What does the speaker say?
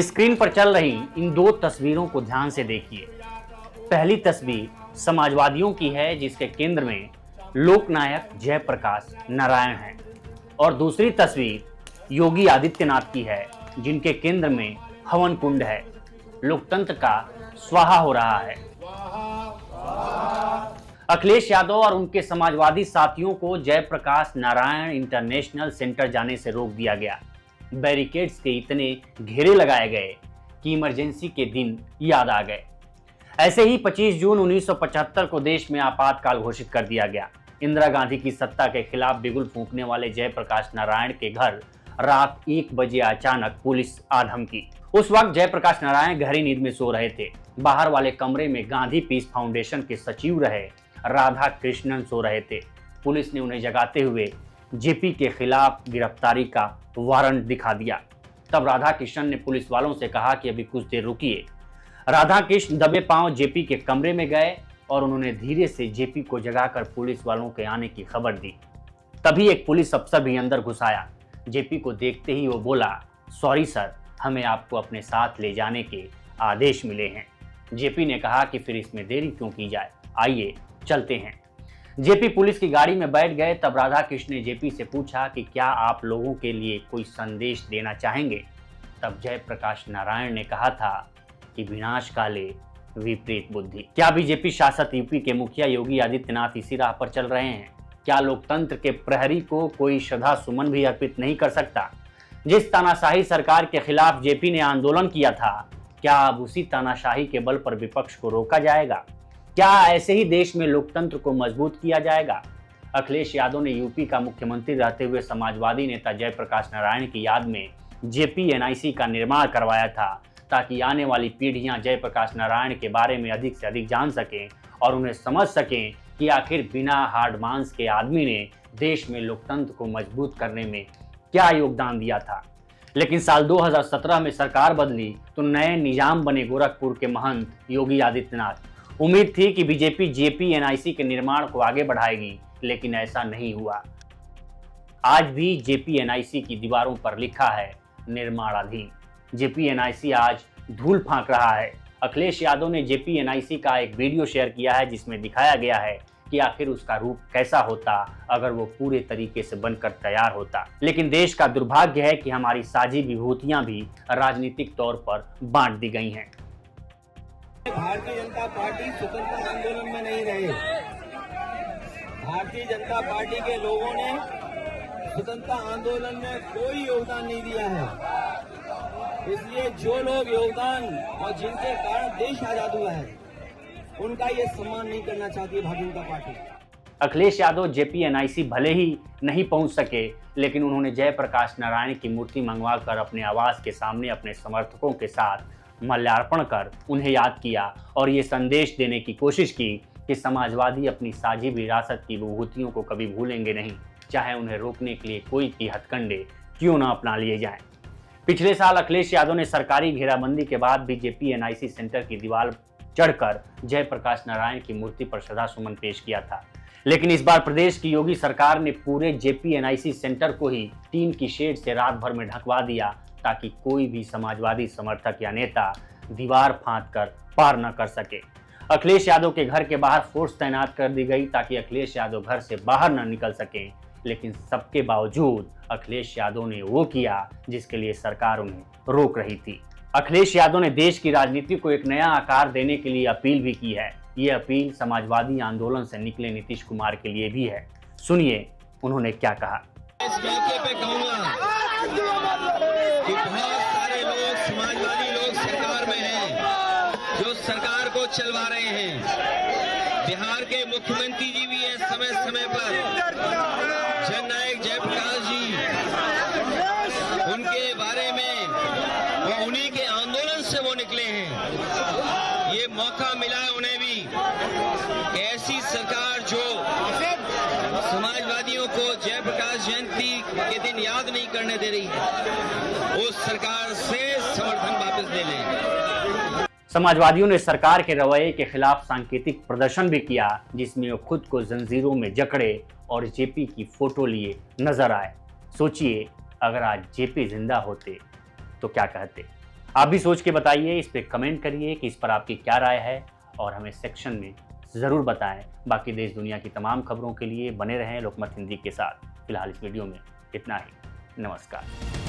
Screen पर चल रही इन दो तस्वीरों को ध्यान से देखिए। पहली तस्वीर समाजवादियों की है जिसके केंद्र में लोकनायक जयप्रकाश नारायण है, और दूसरी तस्वीर योगी आदित्यनाथ की है जिनके केंद्र में हवन कुंड है। लोकतंत्र का स्वाहा हो रहा है। अखिलेश यादव और उनके समाजवादी साथियों को जयप्रकाश नारायण इंटरनेशनल सेंटर जाने से रोक दिया गया। बैरिकेड्स के इतने घेरे लगाए गए कि इमरजेंसी के दिन याद आ गए। ऐसे ही 25 जून 1975 को देश में आपातकाल घोषित कर दिया गया। इंदिरा गांधी की सत्ता के खिलाफ बिगुल फूंकने वाले जयप्रकाश नारायण के घर रात 1 बजे अचानक पुलिस आ धमकी। उस वक्त जयप्रकाश नारायण गहरी नींद में सो रहे थे। बाहर वाले कमरे में गांधी पीस फाउंडेशन के सचिव रहे राधा कृष्णन सो रहे थे। पुलिस ने उन्हें जगाते हुए जेपी के खिलाफ गिरफ्तारी का वारंट दिखा दिया। तब राधा कृष्णन ने पुलिस वालों से कहा कि अभी कुछ देर रुकिए। राधा कृष्ण दबे पांव जेपी के कमरे में गए और उन्होंने धीरे से जेपी को जगाकर पुलिस वालों के आने की खबर दी। तभी एक पुलिस अफसर भी अंदर घुस आया। जेपी को देखते ही वो बोला, सॉरी सर, हमें आपको अपने साथ ले जाने के आदेश मिले हैं। जेपी ने कहा कि फिर इसमें देरी क्यों की जाए, आइए चलते हैं। जेपी पुलिस की गाड़ी में बैठ गए। तब राधा कृष्ण ने जेपी से पूछा कि क्या आप लोगों के लिए कोई संदेश देना चाहेंगे। तब जयप्रकाश नारायण ने कहा था कि विनाश काले विपरीत बुद्धि। क्या बीजेपी शासित यूपी के मुखिया योगी आदित्यनाथ इसी राह पर चल रहे हैं? क्या लोकतंत्र के प्रहरी को कोई श्रद्धा सुमन भी अर्पित नहीं कर सकता? जिस तानाशाही सरकार के खिलाफ जेपी ने आंदोलन किया था, क्या अब उसी तानाशाही के बल पर विपक्ष को रोका जाएगा? क्या ऐसे ही देश में लोकतंत्र को मजबूत किया जाएगा? अखिलेश यादव ने यूपी का मुख्यमंत्री रहते हुए समाजवादी नेता जयप्रकाश नारायण की याद में जेपीएनआईसी का निर्माण करवाया था, ताकि आने वाली पीढ़ियां जयप्रकाश नारायण के बारे में अधिक से अधिक जान सकें और उन्हें समझ सकें कि आखिर बिना हार्ड मांस के आदमी ने देश में लोकतंत्र को मजबूत करने में क्या योगदान दिया था। लेकिन साल 2017 में सरकार बदली तो नए निजाम बने गोरखपुर के महंत योगी आदित्यनाथ। उम्मीद थी कि बीजेपी जेपीएनआईसी के निर्माण को आगे बढ़ाएगी, लेकिन ऐसा नहीं हुआ। आज भी जेपीएनआईसी की दीवारों पर लिखा है निर्माणाधीन। जेपीएनआईसी आज धूल फांक रहा है। अखिलेश यादव ने जेपीएनआईसी का एक वीडियो शेयर किया है जिसमें दिखाया गया है कि आखिर उसका रूप कैसा होता अगर वो पूरे तरीके से बनकर तैयार होता। लेकिन देश का दुर्भाग्य है कि हमारी साझी विभूतियां भी राजनीतिक तौर पर बांट दी गई हैं। भारतीय जनता पार्टी स्वतंत्रता आंदोलन में नहीं रहे। भारतीय जनता पार्टी के लोगों ने स्वतंत्रता आंदोलन में कोई योगदान नहीं दिया है। इसलिए जो लोग योगदान और जिनके कारण देश आजाद हुआ है, उनका ये सम्मान नहीं करना चाहती है भारतीय जनता पार्टी। अखिलेश यादव जेपीएनआईसी भले ही नहीं पहुंच सके, लेकिन उन्होंने जयप्रकाश नारायण की मूर्ति मंगवाकर अपने आवास के सामने अपने समर्थकों के साथ माल्यार्पण कर उन्हें याद किया और ये संदेश देने की कोशिश की कि समाजवादी अपनी साझी विरासत की विभूतियों को कभी भूलेंगे नहीं, चाहे उन्हें रोकने के लिए कोई भी हथकंडे क्यों न अपना लिए जाएं। पिछले साल अखिलेश यादव ने सरकारी घेराबंदी के बाद भी जेपीएनआईसी सेंटर की दीवार चढ़कर जयप्रकाश नारायण की मूर्ति पर श्रद्धासुमन पेश किया था। लेकिन इस बार प्रदेश की योगी सरकार ने पूरे जेपीएनआईसी सेंटर को ही टीन की शेड से रात भर में ढकवा दिया, ताकि कोई भी समाजवादी समर्थक या नेता दीवार फांद कर पार न कर सके। अखिलेश यादव के घर के बाहर फोर्स तैनात कर दी गई ताकि अखिलेश यादव घर से बाहर न निकल सके। लेकिन सबके बावजूद अखिलेश यादव ने वो किया जिसके लिए सरकार उन्हें रोक रही थी। अखिलेश यादव ने देश की राजनीति को एक नया आकार देने के लिए अपील भी की है। ये अपील समाजवादी आंदोलन से निकले नीतीश कुमार के लिए भी है। सुनिए उन्होंने क्या कहा। इस मौके पे कहूंगा कि बहुत सारे लोग समाजवादी लोग सरकार में हैं, जो सरकार को चलवा रहे हैं। बिहार के मुख्यमंत्री जी भी हैं समय समय पर, जननायक जयप्रकाश जी, उनके बारे में वो उन्हीं के आंदोलन से वो निकले हैं। ये मौका मिला है उन्हें भी, ऐसी सरकार जो समाजवादियों को जयप्रकाश जयंती के दिन याद नहीं करने दे रही है, उस सरकार से समर्थन वापस ले लें। समाजवादियों ने सरकार के रवैये के खिलाफ सांकेतिक प्रदर्शन भी किया, जिसमें वो खुद को जंजीरों में जकड़े और जेपी की फोटो लिए नजर आए। सोचिए अगर आज जेपी जिंदा होते तो क्या कहते। आप भी सोच के बताइए, इस पे कमेंट करिए कि इस पर आपकी क्या राय है और हमें सेक्शन में ज़रूर बताएं। बाकी देश दुनिया की तमाम खबरों के लिए बने रहें लोकमत हिंदी के साथ। फिलहाल इस वीडियो में इतना ही। नमस्कार।